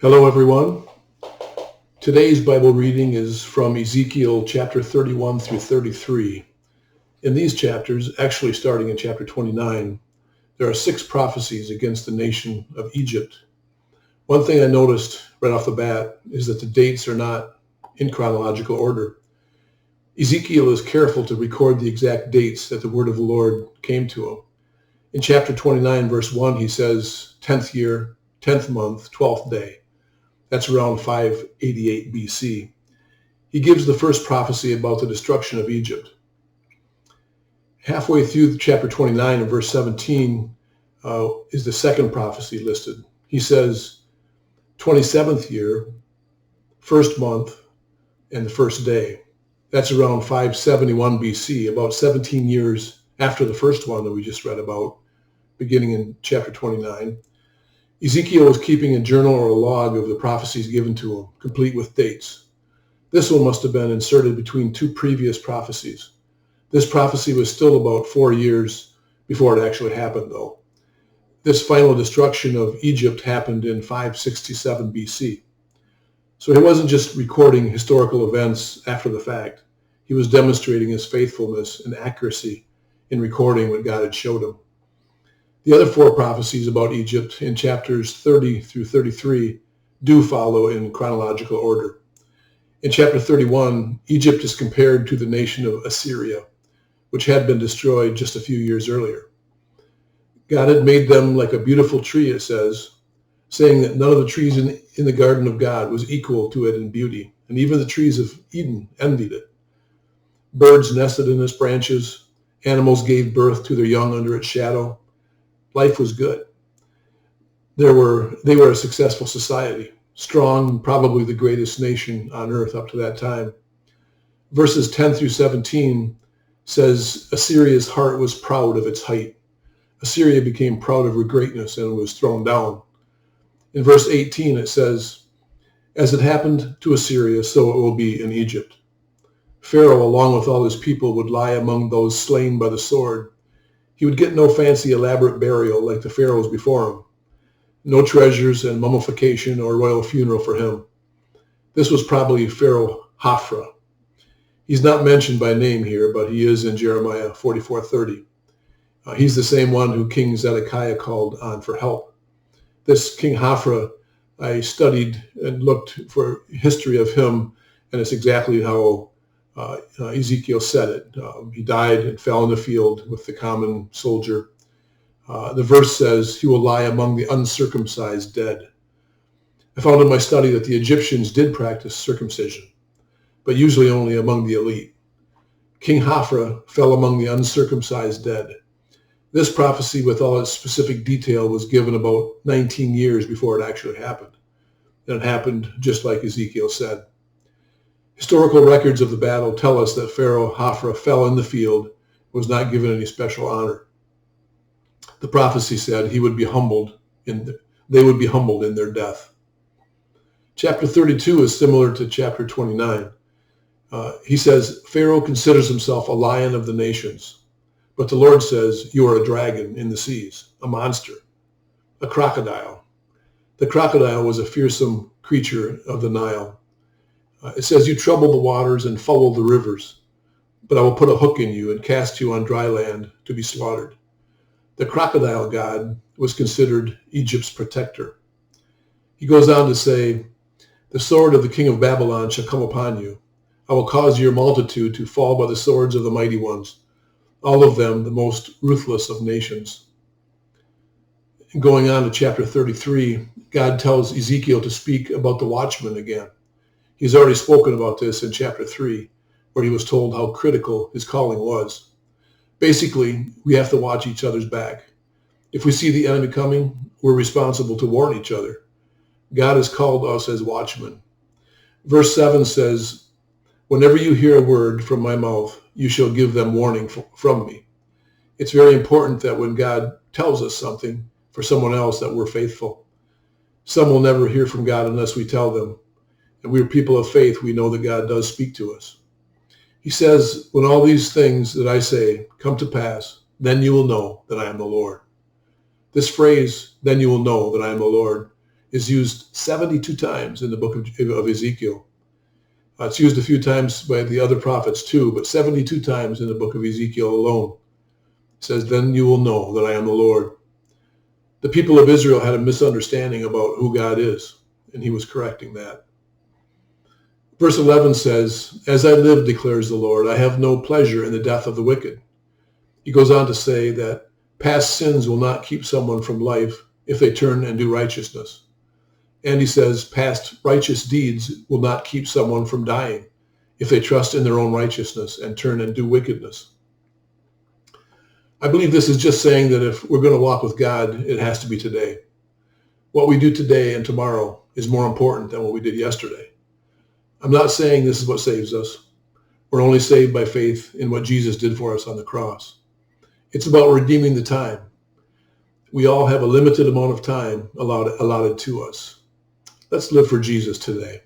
Hello, everyone. Today's Bible reading is from Ezekiel chapter 31 through 33. In these chapters, actually starting in chapter 29, there are 6 prophecies against the nation of Egypt. One thing I noticed right off the bat is that the dates are not in chronological order. Ezekiel is careful to record the exact dates that the word of the Lord came to him. In chapter 29, verse 1, he says, 10th year, 10th month, 12th day. That's around 588 BC. He gives the first prophecy about the destruction of Egypt. Halfway through chapter 29 and verse 17 is the second prophecy listed. He says, 27th year, first month, and the first day. That's around 571 BC, about 17 years after the first one that we just read about, beginning in chapter 29. Ezekiel was keeping a journal or a log of the prophecies given to him, complete with dates. This one must have been inserted between 2 previous prophecies. This prophecy was still about 4 years before it actually happened, though. This final destruction of Egypt happened in 567 BC. So he wasn't just recording historical events after the fact. He was demonstrating his faithfulness and accuracy in recording what God had showed him. The other 4 prophecies about Egypt in chapters 30 through 33 do follow in chronological order. In chapter 31, Egypt is compared to the nation of Assyria, which had been destroyed just a few years earlier. God had made them like a beautiful tree, it says, saying that none of the trees in the garden of God was equal to it in beauty, and even the trees of Eden envied it. Birds nested in its branches, animals gave birth to their young under its shadow. Life was good. They were a successful society, strong, probably the greatest nation on earth up to that time. Verses 10 through 17 says, Assyria's heart was proud of its height. Assyria became proud of her greatness and was thrown down. In verse 18 it says, as it happened to Assyria, so it will be in Egypt. Pharaoh, along with all his people, would lie among those slain by the sword. He would get no fancy, elaborate burial like the pharaohs before him. No treasures and mummification or royal funeral for him. This was probably Pharaoh Hophra. He's not mentioned by name here, but he is in Jeremiah 44:30. He's the same one who King Zedekiah called on for help. This King Hophra, I studied and looked for history of him, and it's exactly how Ezekiel said it. He died and fell in the field with the common soldier. The verse says, he will lie among the uncircumcised dead. I found in my study that the Egyptians did practice circumcision, but usually only among the elite. King Hophra fell among the uncircumcised dead. This prophecy, with all its specific detail, was given about 19 years before it actually happened. And it happened just like Ezekiel said. Historical records of the battle tell us that Pharaoh Hophra fell in the field and was not given any special honor. The prophecy said they would be humbled in their death. Chapter 32 is similar to chapter 29. He says, Pharaoh considers himself a lion of the nations, but the Lord says, you are a dragon in the seas, a monster, a crocodile. The crocodile was a fearsome creature of the Nile. It says, you trouble the waters and foul the rivers, but I will put a hook in you and cast you on dry land to be slaughtered. The crocodile god was considered Egypt's protector. He goes on to say, the sword of the king of Babylon shall come upon you. I will cause your multitude to fall by the swords of the mighty ones, all of them the most ruthless of nations. And going on to chapter 33, God tells Ezekiel to speak about the watchman again. He's already spoken about this in chapter 3, where he was told how critical his calling was. Basically, we have to watch each other's back. If we see the enemy coming, we're responsible to warn each other. God has called us as watchmen. Verse 7 says, whenever you hear a word from my mouth, you shall give them warning from me. It's very important that when God tells us something for someone else that we're faithful. Some will never hear from God unless we tell them. And we're people of faith. We know that God does speak to us. He says, when all these things that I say come to pass, then you will know that I am the Lord. This phrase, then you will know that I am the Lord, is used 72 times in the book of Ezekiel. It's used a few times by the other prophets too, but 72 times in the book of Ezekiel alone. It says, then you will know that I am the Lord. The people of Israel had a misunderstanding about who God is, and he was correcting that. Verse 11 says, as I live, declares the Lord, I have no pleasure in the death of the wicked. He goes on to say that past sins will not keep someone from life if they turn and do righteousness. And he says past righteous deeds will not keep someone from dying if they trust in their own righteousness and turn and do wickedness. I believe this is just saying that if we're going to walk with God, it has to be today. What we do today and tomorrow is more important than what we did yesterday. I'm not saying this is what saves us. We're only saved by faith in what Jesus did for us on the cross. It's about redeeming the time. We all have a limited amount of time allotted to us. Let's live for Jesus today.